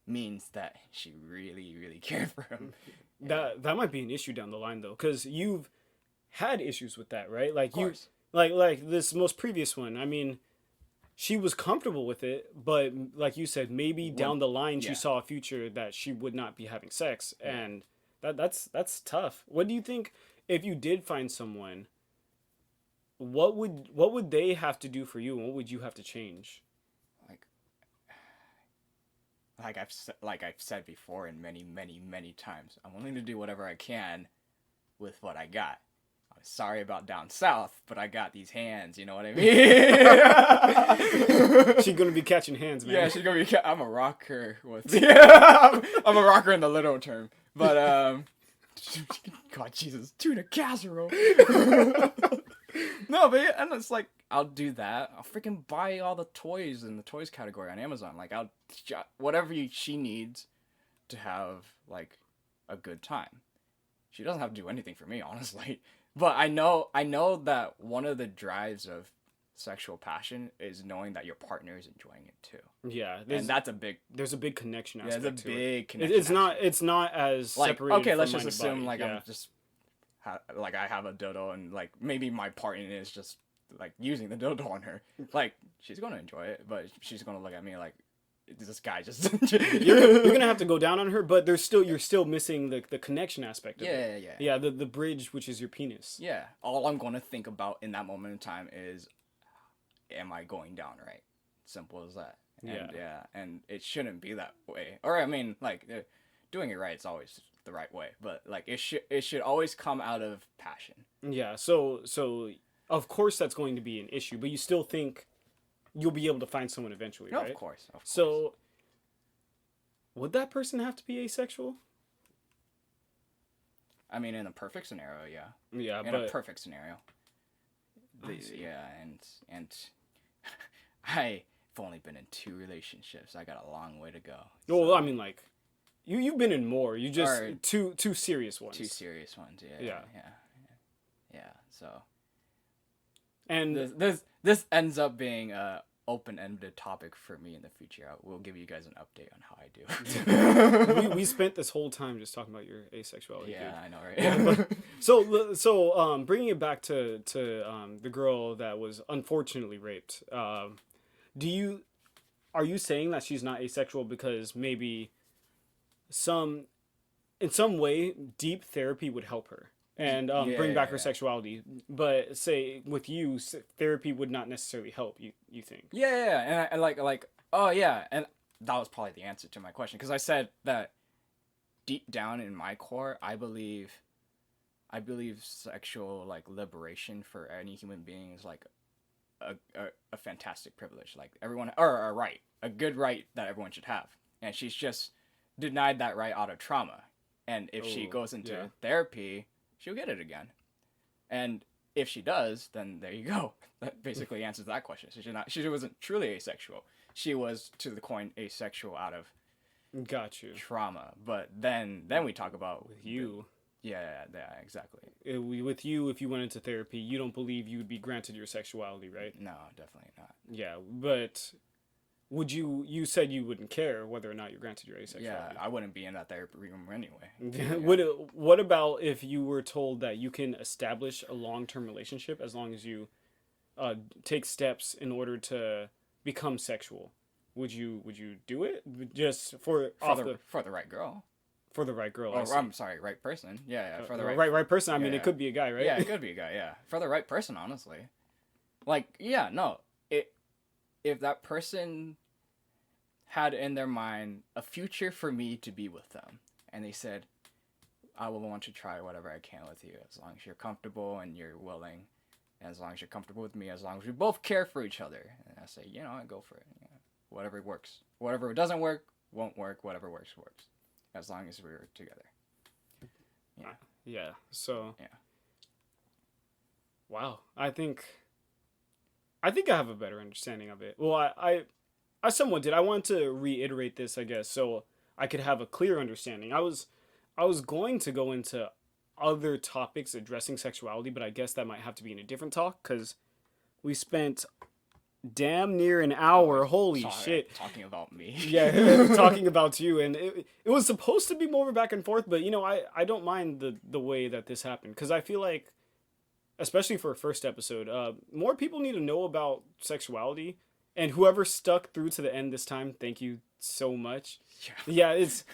means that she really, really cared for him. That might be an issue down the line, though, because you've had issues with that, right? Like like this most previous one. I mean, she was comfortable with it, but like you said, maybe down the line she saw a future that she would not be having sex, and that's tough. What do you think if you did find someone? What would they have to do for you, and what would you have to change? Like I've said before, and many times, I'm willing to do whatever I can with what I got. I'm sorry about down south, but I got these hands. You know what I mean? She's gonna be catching hands, man. Yeah, she's gonna be. I'm a rocker with. I'm a rocker in the literal term, but God, Jesus, tuna casserole. No, but and it's like I'll do that. I'll freaking buy all the toys in the toys category on Amazon. Like whatever she needs to have like a good time. She doesn't have to do anything for me, honestly. But I know that one of the drives of sexual passion is knowing that your partner is enjoying it too. Yeah, and that's a big. There's a big connection aspect. There's a big it. connection. It's not as like separated. Okay, let's from just assume body. like I'm just like I have a dildo and like maybe my partner is just like using the dildo on her. Like she's gonna enjoy it, but she's gonna look at me like this guy just. you're gonna have to go down on her, but you're still missing the connection aspect of it. Yeah. The bridge, which is your penis. Yeah, all I'm gonna think about in that moment in time is, am I going down right? Simple as that. And, and it shouldn't be that way. Or I mean, like doing it right, it's always the right way. But like it should always come out of passion. Yeah. So of course that's going to be an issue, but you still think you'll be able to find someone eventually, right? Of course. So, would that person have to be asexual? I mean, in a perfect scenario, yeah. Yeah, in a perfect scenario. And I've only been in 2 relationships. I got a long way to go. So. Well, I mean, like, you've been in more. You just two serious ones. 2 serious ones. Yeah. So. And this ends up being a open-ended topic for me in the future. We'll give you guys an update on how I do. we spent this whole time just talking about your asexuality. Yeah, dude. I know, right? So bringing it back to the girl that was unfortunately raped. Are you saying that she's not asexual because maybe in some way deep therapy would help her? And bring back her sexuality, but say with you, therapy would not necessarily help. You think? Yeah, and like oh yeah, and that was probably the answer to my question because I said that deep down in my core, I believe sexual like liberation for any human being is like a fantastic privilege, like everyone or a right, a good right that everyone should have, and she's just denied that right out of trauma, and if she goes into therapy. She'll get it again. And if she does, then there you go. That basically answers that question. So she wasn't truly asexual. She was, to the coin, asexual out of trauma. But then we talk about... With you. Yeah, exactly. With you, if you went into therapy, you don't believe you would be granted your sexuality, right? No, definitely not. Yeah, but... You said you wouldn't care whether or not you're granted your asexuality. Yeah, I wouldn't be in that therapy room anyway. What about if you were told that you can establish a long-term relationship as long as you take steps in order to become sexual? Would you do it just for the right girl? For the right girl. Oh, I'm sorry, right person. Yeah, for the right person. I mean, it could be a guy, right? Yeah, it could be a guy. Yeah, for the right person, honestly. Like, yeah, no. If that person had in their mind a future for me to be with them, and they said, I will want to try whatever I can with you, as long as you're comfortable and you're willing, and as long as you're comfortable with me, as long as we both care for each other. And I say, I go for it. Whatever works. Whatever doesn't work, won't work. Whatever works, works. As long as we're together. Yeah. Yeah. So. Yeah. Wow. I think I have a better understanding of it. Well, I somewhat did. I want to reiterate this, I guess, so I could have a clear understanding. I was going to go into other topics addressing sexuality, but I guess that might have to be in a different talk because we spent damn near an hour. Holy shit! Talking about me. Yeah, talking about you, and it was supposed to be more of a back and forth, but I don't mind the way that this happened because I feel like, especially for a first episode, more people need to know about sexuality. And whoever stuck through to the end this time, thank you so much. Yeah, it's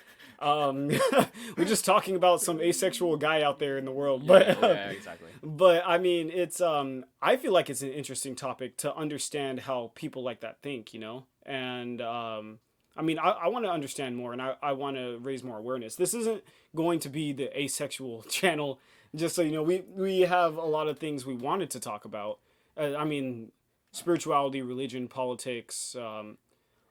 we're just talking about some asexual guy out there in the world, but exactly. But I mean, it's I feel like it's an interesting topic to understand how people like that think, and I mean, I want to understand more, and I want to raise more awareness. This isn't going to be the asexual channel. Just so you know, we have a lot of things we wanted to talk about. I mean, spirituality, religion, politics,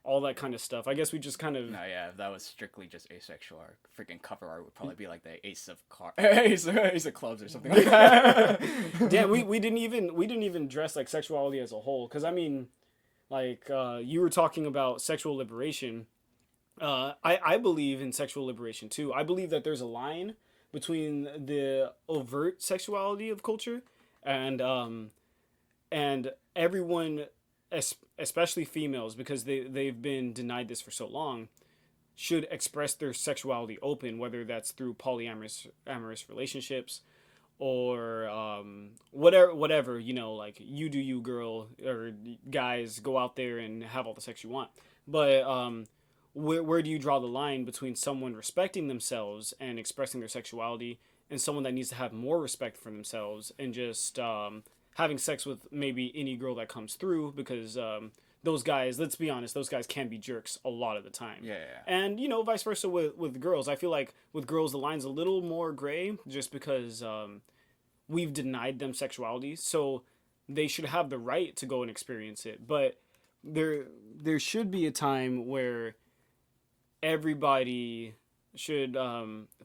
all that kind of stuff. I guess we just kind of No, yeah, if that was strictly just asexual, our freaking cover art would probably be like the Ace of Ace of Clubs or something like that. damn, we didn't even dress like sexuality as a whole, because I mean, like you were talking about sexual liberation. I believe in sexual liberation too. I believe that there's a line between the overt sexuality of culture and everyone, especially females, because they've been denied this for so long, should express their sexuality open, whether that's through polyamorous amorous relationships or whatever, you know, like you do you, girl, or guys go out there and have all the sex you want. But where do you draw the line between someone respecting themselves and expressing their sexuality and someone that needs to have more respect for themselves and just having sex with maybe any girl that comes through? Because those guys, let's be honest, those guys can be jerks a lot of the time. Yeah. And, you know, vice versa with girls. I feel like with girls, the line's a little more gray just because we've denied them sexuality. So they should have the right to go and experience it. But there should be a time where everybody should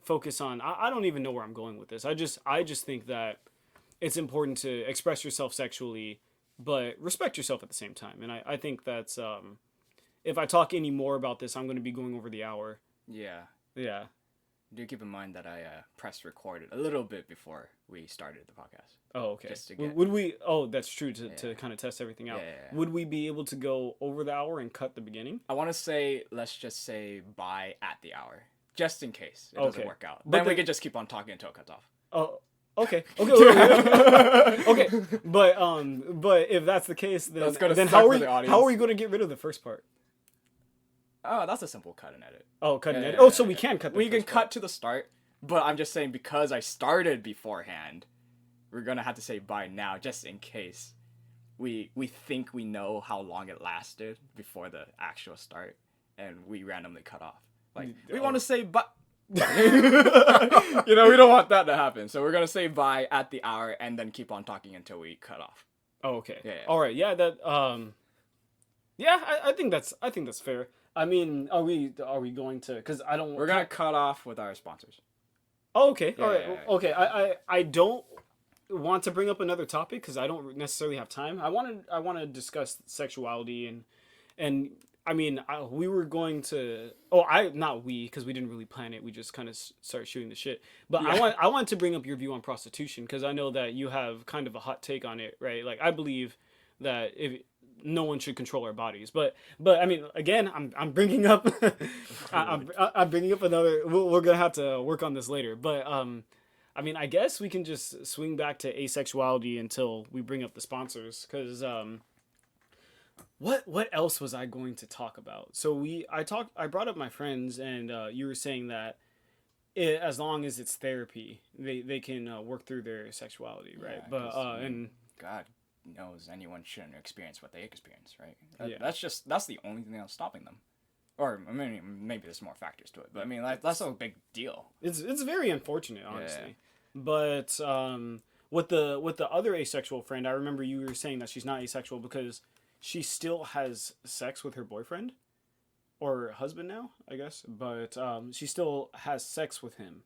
focus on, I don't even know where I'm going with this. I just think that it's important to express yourself sexually, but respect yourself at the same time. And I think that's, if I talk any more about this, I'm going to be going over the hour. Yeah. Yeah. Do keep in mind that I pressed record a little bit before we started the podcast. Oh, okay. Just to get... Would we, oh, that's true, to kind of test everything out. Yeah. Would we be able to go over the hour and cut the beginning? I want to say, let's just say bye at the hour, just in case it doesn't work out. But then we could just keep on talking until it cuts off. Oh, okay. Okay. But if that's the case, then how are we going to get rid of the first part? Oh, that's a simple cut and edit. Oh, cut and edit. So we can cut. We can cut to the start, but I'm just saying because I started beforehand, we're gonna have to say bye now, just in case we think we know how long it lasted before the actual start, and we randomly cut off. Like we want to say bye. You know, we don't want that to happen, so we're gonna say bye at the hour and then keep on talking until we cut off. Oh, okay. Yeah. All right. Yeah. That. Yeah. I think that's fair. I mean, are we going to? Because I don't. We're gonna cut off with our sponsors. Oh, okay. All right. Yeah. Okay. I don't want to bring up another topic because I don't necessarily have time. I want to discuss sexuality and I mean we were going to. Oh, not we, because we didn't really plan it. We just kind of started shooting the shit. But yeah. I want to bring up your view on prostitution because I know that you have kind of a hot take on it, right? Like I believe that if no one should control our bodies, but I mean, again, I'm bringing up, I'm bringing up another. We're gonna have to work on this later, but I mean, I guess we can just swing back to asexuality until we bring up the sponsors, because what else was I going to talk about? So I brought up my friends, and you were saying that as long as it's therapy, they can work through their sexuality, right? Yeah, and God knows anyone shouldn't experience what they experience, right? Yeah. That's the only thing that's stopping them. Or I mean, maybe there's more factors to it, but I mean, that's a big deal. It's very unfortunate, honestly. Yeah. But with the other asexual friend, I remember you were saying that she's not asexual because she still has sex with her boyfriend or husband now, I guess. But she still has sex with him,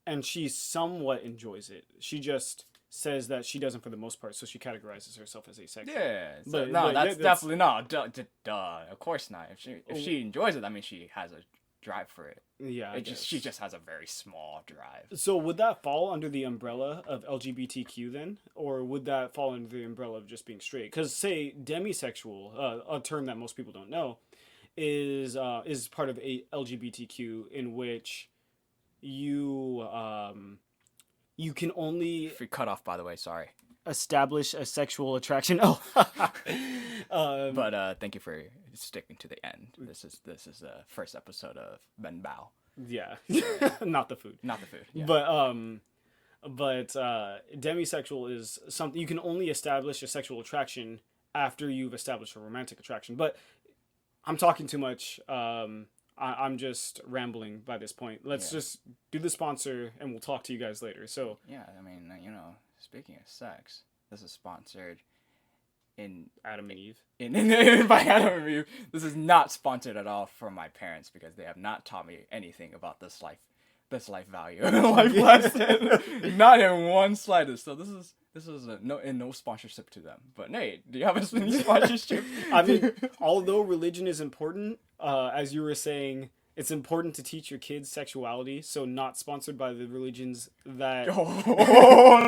and she somewhat enjoys it. She just says that she doesn't for the most part, so she categorizes herself as asexual. Yeah, but that's definitely no. Duh, of course not. If she enjoys it, that means she has a drive for it. Yeah, she just has a very small drive. So would that fall under the umbrella of LGBTQ then, or would that fall under the umbrella of just being straight? Because say demisexual, a term that most people don't know, is part of a LGBTQ, in which you can only... If we cut off, by the way, sorry. Establish a sexual attraction. But thank you for sticking to the end. This is the first episode of Ben Bao. Yeah, not the food. Not the food. Yeah. But demisexual is something you can only establish a sexual attraction after you've established a romantic attraction. But I'm talking too much. I'm just rambling by this point. Let's just do the sponsor, and we'll talk to you guys later. So yeah, I mean, speaking of sex, this is sponsored in Adam and Eve. by Adam and Eve. This is not sponsored at all from my parents because they have not taught me anything about this life value, life lesson. Not in one slightest. So this is no sponsorship to them. But Nate, do you have any sponsorship? I mean, although religion is important, as you were saying, it's important to teach your kids sexuality. So not sponsored by the religions that. Oh,